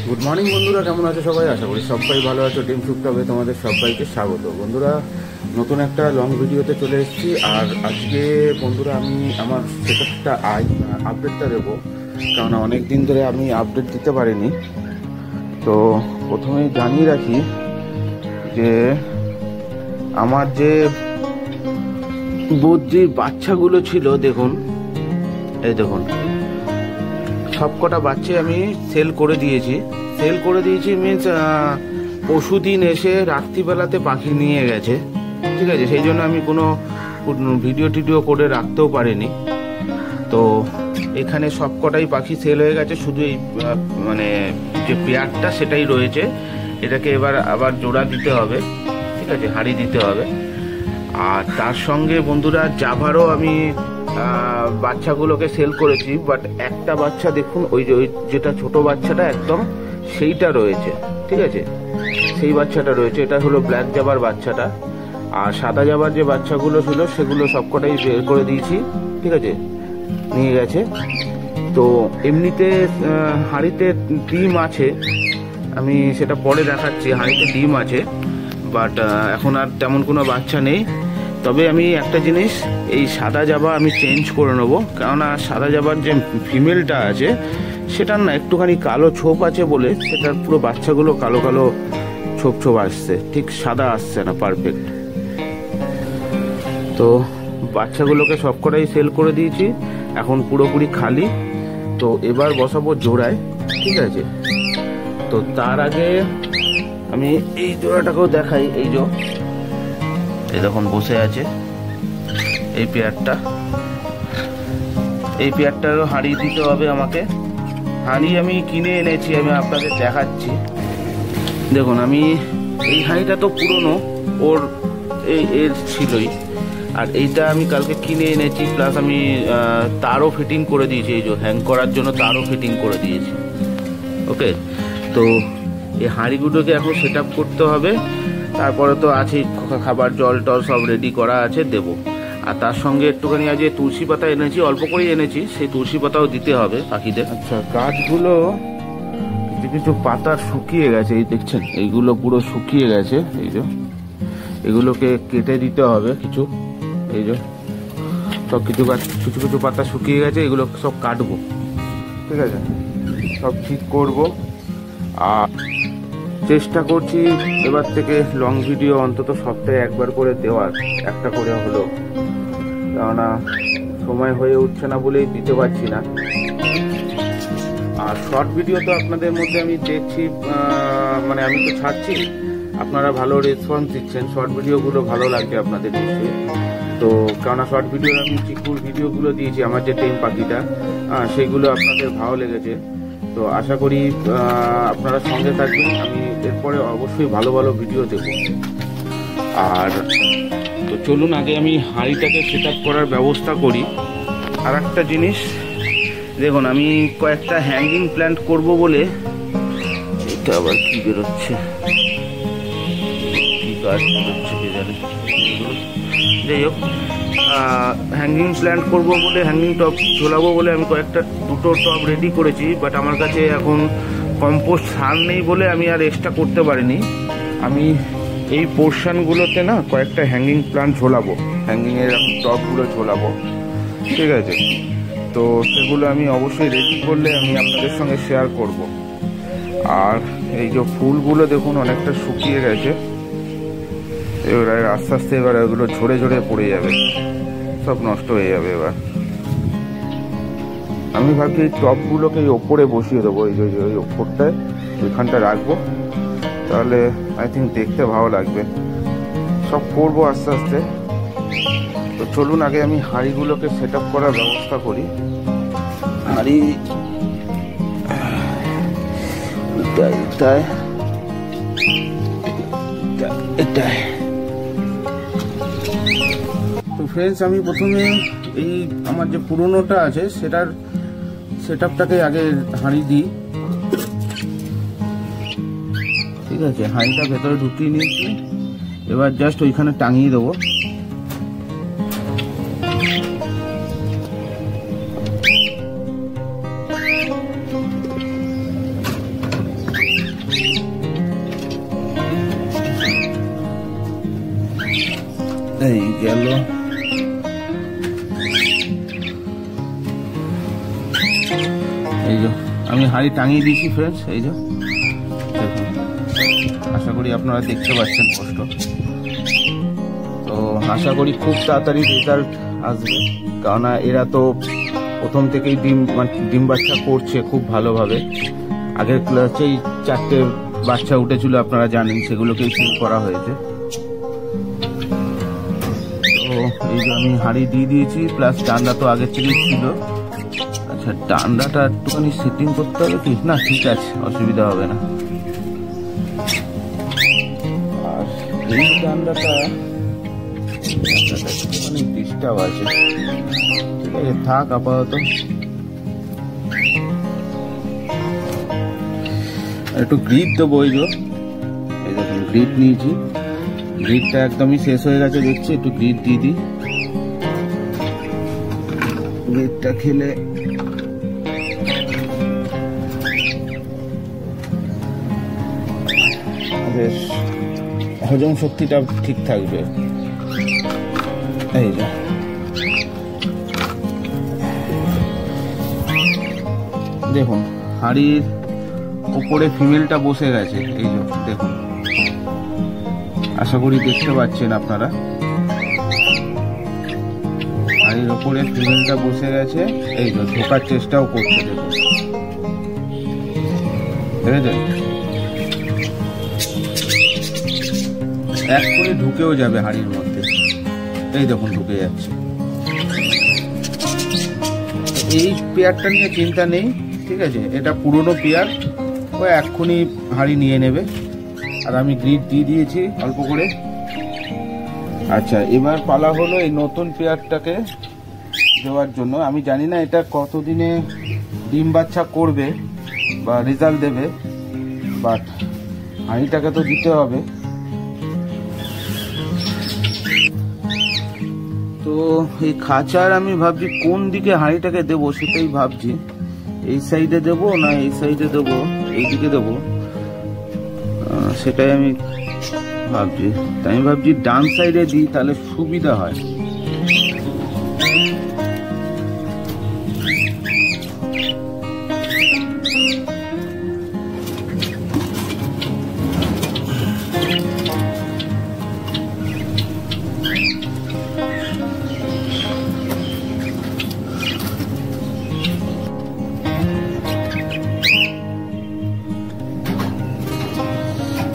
Good morning বন্ধুরা, কেমন আছো সবাই? আশা করি সবাই ভালো আছো। ডিম শুক্ত হবে তোমাদের সবাইকে স্বাগত। বন্ধুরা, নতুন একটা লং ভিডিওতে চলে এসেছি। আর আজকে বন্ধুরা আমি আমার সেটআপটা আপডেটটা দেবো, কারণ অনেক দিন ধরে আমি আপডেট দিতে পারিনি। তো প্রথমেই জানিয়ে রাখি যে আমার যে বদ্রির বাচ্চাগুলো ছিল, দেখুন এই দেখুন, সব কটা বাচ্চা আমি সেল করে দিয়েছি মিনস পরশুদিন এসে রাত্রিবেলাতে পাখি নিয়ে গেছে, ঠিক আছে। সেই জন্য আমি কোনো ভিডিও করে রাখতেও পারিনি। তো এখানে সব কটাই পাখি সেল হয়ে গেছে, শুধু এই মানে যে পেয়ারটা সেটাই রয়েছে। এটাকে এবার আবার জোড়া দিতে হবে, ঠিক আছে, হাঁড়ি দিতে হবে। আর তার সঙ্গে বন্ধুরা জাভারও আমি বাচ্চাগুলোকে সেল করেছি, বাট একটা বাচ্চা দেখুন, ওই যেটা ছোট বাচ্চাটা একদম সেইটা রয়েছে, ঠিক আছে, সেই বাচ্চাটা রয়েছে। এটা হলো ব্ল্যাক জাবার বাচ্চাটা। আর সাদা জাবার যে বাচ্চাগুলো ছিল সেগুলো সবকটাই বের করে দিয়েছি, ঠিক আছে, নিয়ে গেছে। তো এমনিতে হাঁড়িতে ডিম আছে, আমি সেটা পরে দেখাচ্ছি। হাঁড়িতে ডিম আছে, বাট এখন আর তেমন কোনো বাচ্চা নেই। তবে আমি একটা জিনিস, এই সাদা জাবা আমি চেঞ্জ করে নেবো, কেননা সাদা জাবার যে ফিমেলটা আছে সেটার না একটুখানি কালো ছোপ আছে বলে সেটার পুরো বাচ্চাগুলো কালো কালো ছোপ আসছে, ঠিক সাদা আসছে না পারফেক্ট। তো বাচ্চাগুলোকে সবকটাই সেল করে দিয়েছি, এখন পুরোপুরি খালি। তো এবার বসাবো জোড়ায়, ঠিক আছে। তো তার আগে আমি এই জোড়াটাকেও দেখাই। এই দেখুন বসে আছে এই পেয়ারটারও হাঁড়ি দিতে হবে আমাকে। হাঁড়ি আমি কিনে এনেছি, আমি আপনাদের দেখাচ্ছি। দেখুন, আমি এই হাঁড়িটা তো পুরনো, ওর এর ছিলই। আর এইটা আমি কালকে কিনে এনেছি, প্লাস আমি তারও ফিটিং করে দিয়েছি। এই হ্যাং করার জন্য তারও ফিটিং করে দিয়েছি। ওকে, তো এই হাঁড়িগুলোকে এখন সেট আপ করতে হবে। তারপরে তো আছেই খাবার, জল টল সব রেডি করা আছে, দেবো। আর তার সঙ্গে একটুখানি আজ তুলসী পাতা এনেছি, অল্প করেই এনেছি, সেই তুলসী পাতাও দিতে হবে পাখিদের। আচ্ছা, গাছগুলো কিছু পাতা শুকিয়ে গেছে, এই দেখছেন, এইগুলো পুরো শুকিয়ে গেছে। এগুলোকে কেটে দিতে হবে কিছু। সব কিছু পাতা শুকিয়ে গেছে, এগুলো সব কাটবো, ঠিক আছে, সব ঠিক করব। আর চেষ্টা করছি এবার থেকে লং ভিডিও অন্তত সপ্তাহে একবার করে দেওয়ার, একটা করে হলো, কেননা সময় হয়ে উঠছে না বলেই দিতে পারছি না। আর শর্ট ভিডিও তো আপনাদের মধ্যে আমি দেখছি, মানে আমি তো ছাড়ছি, আপনারা ভালো রেসপন্স দিচ্ছেন, শর্ট ভিডিওগুলো ভালো লাগছে আপনাদের নিশ্চয়ই। তো কেননা শর্ট ভিডিও আমি চিকুর ভিডিওগুলো দিয়েছি, আমার যে টেম পাখিটা, সেইগুলো আপনাদের ভালো লেগেছে। তো আশা করি আপনারা সঙ্গে থাকবেন, আমি এরপরে অবশ্যই ভালো ভালো ভিডিও দেব। আর তো চলুন আগে আমি হাঁড়িটাকে সেট আপ করার ব্যবস্থা করি। আর একটা জিনিস দেখুন, আমি কয়েকটা হ্যাঙ্গিং প্ল্যান্ট করব বলে, এটা আবার কি বেরোচ্ছে, কি গাছ বেরোচ্ছে কে জানে। যাই হোক, হ্যাঙ্গিং প্ল্যান্ট করব বলে, হ্যাঙ্গিং টপ ঝোলাবো বলে আমি দুটো টপ রেডি করেছি। বাট আমার কাছে এখন কম্পোস্ট সার নেই বলে আমি আর এক্সট্রা করতে পারিনি। আমি এই পোর্শনগুলোতে না কয়েকটা হ্যাঙ্গিং প্ল্যান্ট ঝোলাবো, হ্যাঙ্গিংয়ের টপগুলো ঝোলাবো, ঠিক আছে। তো সেগুলো আমি অবশ্যই রেডি করলে আমি আপনাদের সঙ্গে শেয়ার করব। আর এই যে ফুলগুলো দেখুন অনেকটা শুকিয়ে গেছে, এবার আস্তে আস্তে এবার এগুলো ঝরে পড়ে যাবে, সব নষ্ট হয়ে যাবে। এবার আমি ভাবছি এই টপগুলোকে এই ওপরে বসিয়ে দেবো, ওই ওপরটায় ওইখানটা রাখবো, তাহলে আই থিঙ্ক দেখতে ভালো লাগবে। সব করবো আস্তে আস্তে। তো চলুন আগে আমি হাঁড়িগুলোকে সেট আপ করার ব্যবস্থা করি। হাঁড়ি এটাই। তো ফ্রেন্ডস, আমি প্রথমে এই আমার যে পুরোনোটা আছে সেটার সেট আপটাকে আগে হাঁড়ি দিই, ঠিক আছে। হাঁড়িটা ভেতরে ঢুকিয়ে নিয়েছি, এবার জাস্ট ওইখানে টাঙিয়ে দেবো। গেল। এই যে আমি হাঁড়ি টাঙিয়ে দিয়েছি ফ্রেন্ডস, এই যে দেখুন, আশা করি আপনারা দেখতে পাচ্ছেন স্পষ্ট। তো আশা করি খুব তাড়াতাড়ি রেজাল্ট আসবে, কেননা এরা তো প্রথম থেকেই ডিম বাচ্চা করছে খুব ভালোভাবে। আগের ক্লাসেই 4টে বাচ্চা উঠেছিল, আপনারা জানেন, সেগুলোকেই সেল করা হয়েছে। তো এই যে আমি হাঁড়ি দিয়ে দিয়েছি, প্লাস ডান্ডা তো আগের থেকেই ছিল। আচ্ছা, ডান্ডাটা একটুখানি সেটিং করতে হবে কি না? ঠিক আছে, অসুবিধা হবে না। আর এই ডান্ডাটা একটুখানি ডিস্টার্ব আছে, ঠিক আছে, থাক আপাতত। একটু গ্রিড দেবো, এই দেখুন গ্রিড নিয়েছি, গ্রিডটা একদমই শেষ হয়ে গেছে দেখছি, একটু গ্রিড দিয়ে দিই। গ্রিডটা খেলে বেশ হজম শক্তিটা ঠিক থাকবে। এই যে দেখুন হাঁড়ির উপরে ফিমেলটা বসে গেছে, এই যে দেখুন, আশা করি দেখতে পাচ্ছেন আপনারা। হাঁড়ির উপরে ফিমেলটা বসে গেছে, এই যে ঢোকার চেষ্টাও করছে, দেখুন, দেখেছেন? এক করে ঢুকেও যাবে হাঁড়ির মধ্যে, এই দেখুন ঢুকে যাচ্ছে। এই পেয়ারটা নিয়ে চিন্তা নেই, ঠিক আছে, এটা পুরনো পেয়ার, ও এক্ষুনি হাঁড়ি নিয়ে নেবে। আর আমি গ্রিড দিয়ে দিয়েছি অল্প করে। আচ্ছা, এবার পালা হলো এই নতুন পেয়ারটাকে দেওয়ার জন্য। আমি জানি না এটা কতদিনে ডিম বাচ্চা করবে বা রেজাল্ট দেবে, বাট হাঁড়িটাকে তো দিতে হবে। তো এই খাঁচার আমি ভাবছি কোন দিকে হাঁড়িটাকে দেবো, সেটাই ভাবছি। এই সাইডে দেবো না এই সাইডে দেবো, এই দিকে দেবো, সেটাই আমি ভাবছি। তাই আমি ভাবছি ডান সাইডে দিই, তাহলে সুবিধা হয়।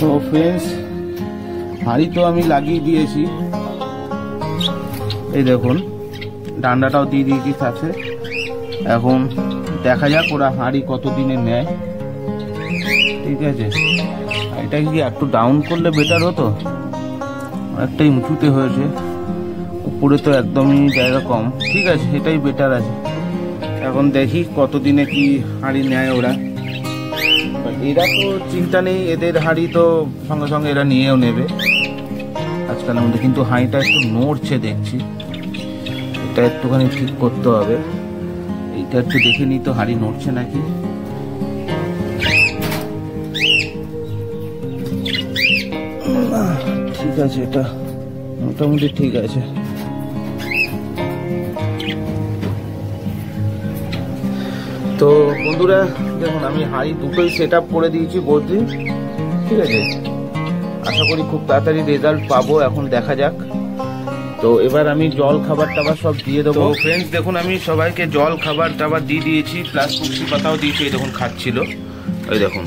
তো ফ্রেন্ডস, হাঁড়ি তো আমি লাগিয়ে দিয়েছি, এই দেখুন ডান্ডাটাও দিয়ে দিয়েছি সাথে। এখন দেখা যাক ওরা হাঁড়ি কতদিনে নেয়, ঠিক আছে। এটা কি একটু ডাউন করলে বেটার হতো, অনেকটাই উঁচুতে হয়েছে, উপরে তো একদমই জায়গা কম। ঠিক আছে, এটাই বেটার আছে। এখন দেখি কতদিনে কি হাঁড়ি নেয় ওরা। এরা তো চিন্তা নেই, এদের হাঁড়ি তো সঙ্গে সঙ্গে এরা নিয়েও নেবে আজকালের মধ্যে। কিন্তু হাঁড়িটা একটু নড়ছে দেখছি, এটা একটুখানি ঠিক করতে হবে। এইটা একটু দেখে নিই তো হাঁড়ি নড়ছে নাকি। ঠিক আছে, এটা মোটামুটি ঠিক আছে। তো বন্ধুরা দেখুন, আমি হাঁড়ি দুটোই সেট আপ করে দিয়েছি বদ্রি, ঠিক আছে। আশা করি খুব তাড়াতাড়ি রেজাল্ট পাবো, এখন দেখা যাক। তো এবার আমি জল খাবার টাবার সব দিয়ে দেবো। ফ্রেন্ডস দেখুন, আমি সবাইকে জল খাবার টাবার দিয়ে দিয়েছি, প্লাস তুলসী পাতাও দিয়েছি। এই দেখুন খাচ্ছিল, ওই দেখুন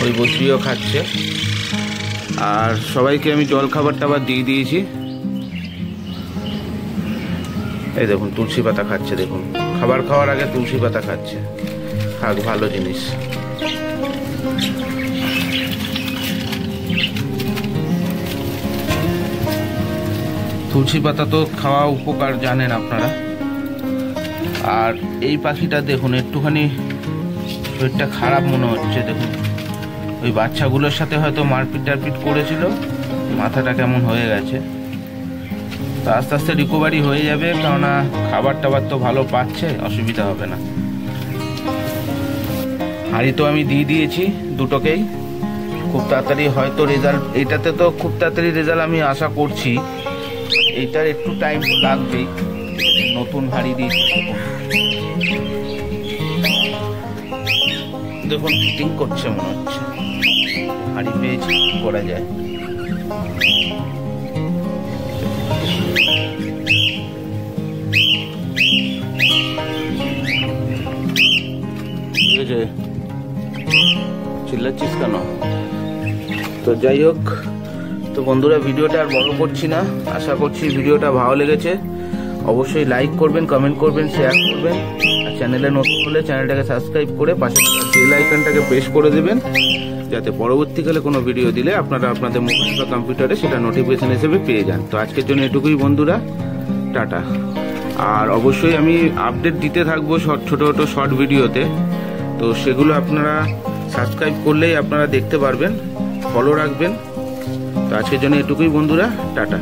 ওই বদ্রিও খাচ্ছে। আর সবাইকে আমি জল খাবার টাবার দিয়ে দিয়েছি। এই দেখুন তুলসী পাতা খাচ্ছে, দেখুন খাবার খাওয়ার আগে তুলসী পাতা খাচ্ছে। খাক, ভালো জিনিস। তুলসী পাতা তো খাওয়া উপকার জানেন আপনারা। আর এই পাখিটা দেখুন একটুখানি শরীরটা খারাপ মনে হচ্ছে, দেখুন ওই বাচ্চাগুলোর সাথে হয়তো মারপিট টারপিট করেছিল, মাথাটা কেমন হয়ে গেছে। তো আস্তে আস্তে রিকভারি হয়ে যাবে, কেননা খাবার টাবার তো ভালো পাচ্ছে, অসুবিধা হবে না। হাঁড়ি তো আমি দিয়ে দিয়েছি দুটোকেই, খুব তাড়াতাড়ি হয়তো রেজাল্ট, এটাতে তো খুব তাড়াতাড়ি রেজাল্ট আমি আশা করছি। এটার একটু টাইম লাগবেই, নতুন হাঁড়ি দিয়েছি। দেখুন ফিটিং করছে মনে হচ্ছে, হাঁড়ি পেয়েছি করা যায়। চিল্লাচ্ছিস কেন? তো যাই হোক, তো বন্ধুরা ভিডিওটা আর বড় করছি না, আশা করছি ভিডিওটা ভালো লেগেছে। অবশ্যই লাইক করবেন, কমেন্ট করবেন, শেয়ার করবেন, আর চ্যানেলে নতুন হলে চ্যানেলটাকে সাবস্ক্রাইব করে পাশে বেল আইকনটাকে প্রেস করে দেবেন, যাতে পরবর্তীকালে কোনো ভিডিও দিলে আপনারা আপনাদের মোবাইল বা কম্পিউটারে সেটা নোটিফিকেশন হিসেবে পেয়ে যান। তো আজকের জন্য এটুকুই বন্ধুরা, টাটা। আর অবশ্যই আমি আপডেট দিতে থাকবো ছোটো ছোটো শর্ট ভিডিওতে, তো সেগুলো আপনারা সাবস্ক্রাইব করলেই আপনারা দেখতে পারবেন, ফলো রাখবেন। তো আজকের জন্য এটুকুই বন্ধুরা, টাটা।